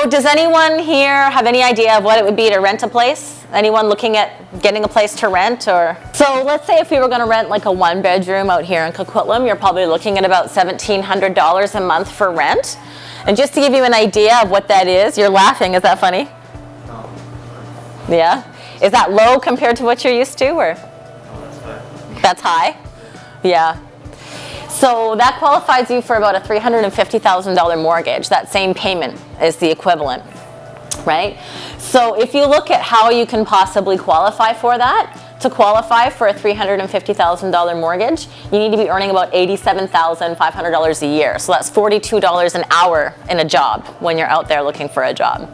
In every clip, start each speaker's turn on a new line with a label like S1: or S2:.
S1: So does anyone here have any idea of what it would be to rent a place? Anyone looking at getting a place to rent? Or so let's say if we were going to rent like a 1-bedroom out here in Coquitlam, you're probably looking at about $1,700 a month for rent. And just to give you an idea of what that is, you're laughing, is that funny?
S2: No.
S1: Yeah? Is that low compared to what you're used to, or?
S2: No, that's high.
S1: That's high? Yeah. So that qualifies you for about a $350,000 mortgage. That same payment is the equivalent, right? So if you look at how you can possibly qualify for that, to qualify for a $350,000 mortgage, you need to be earning about $87,500 a year. So that's $42 an hour in a job when you're out there looking for a job,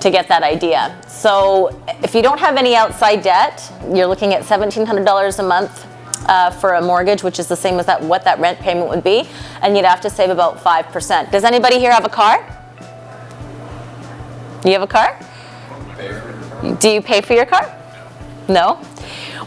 S1: to get that idea. So if you don't have any outside debt, you're looking at $1,700 a month for a mortgage, which is the same as what that rent payment would be, and you'd have to save about 5%. Does anybody here have a car? You have a car? Do you pay for your car? No?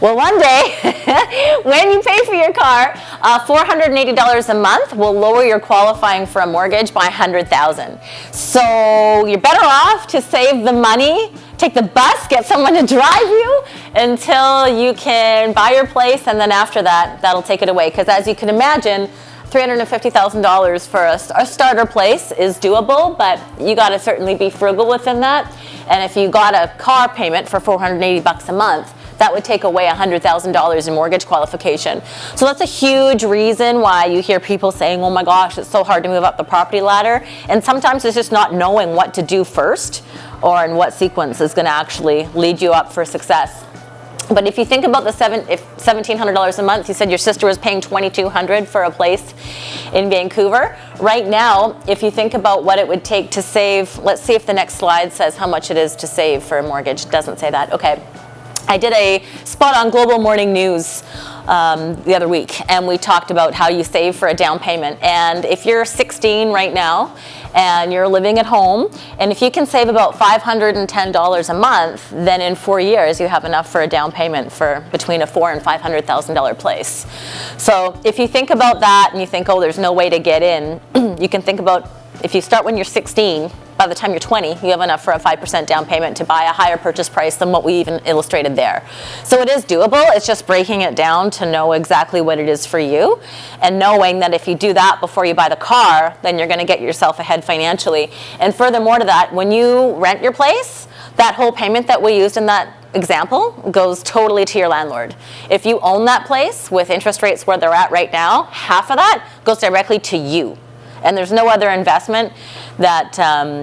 S1: Well, one day, when you pay for your car, $480 a month will lower your qualifying for a mortgage by $100,000. So you're better off to save the money, take the bus, get someone to drive you until you can buy your place, and then after that, that'll take it away. Because as you can imagine, $350,000 for a starter place is doable, but you got to certainly be frugal within that. And if you got a car payment for $480 a month, that would take away $100,000 in mortgage qualification. So that's a huge reason why you hear people saying, oh my gosh, it's so hard to move up the property ladder. And sometimes it's just not knowing what to do first or in what sequence is going to actually lead you up for success. But if you think about if $1,700 a month, you said your sister was paying $2,200 for a place in Vancouver. Right now, if you think about what it would take to save, let's see if the next slide says how much it is to save for a mortgage. It doesn't say that. Okay. I did a spot on Global Morning News the other week, and we talked about how you save for a down payment. And if you're 16 right now and you're living at home, and if you can save about $510 a month, then in 4 years you have enough for a down payment for between a $400,000 and $500,000 place. So if you think about that and you think, oh, there's no way to get in, you can think about if you start when you're 16, by the time you're 20, you have enough for a 5% down payment to buy a higher purchase price than what we even illustrated there. So it is doable. It's just breaking it down to know exactly what it is for you, and knowing that if you do that before you buy the car, then you're going to get yourself ahead financially. And furthermore to that, when you rent your place, that whole payment that we used in that example goes totally to your landlord. If you own that place with interest rates where they're at right now, half of that goes directly to you. And there's no other investment that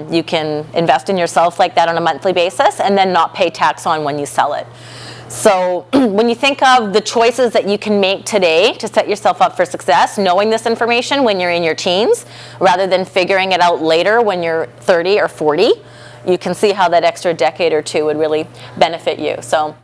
S1: you can invest in yourself like that on a monthly basis and then not pay tax on when you sell it. So when you think of the choices that you can make today to set yourself up for success, knowing this information when you're in your teens rather than figuring it out later when you're 30 or 40, you can see how that extra decade or two would really benefit you. So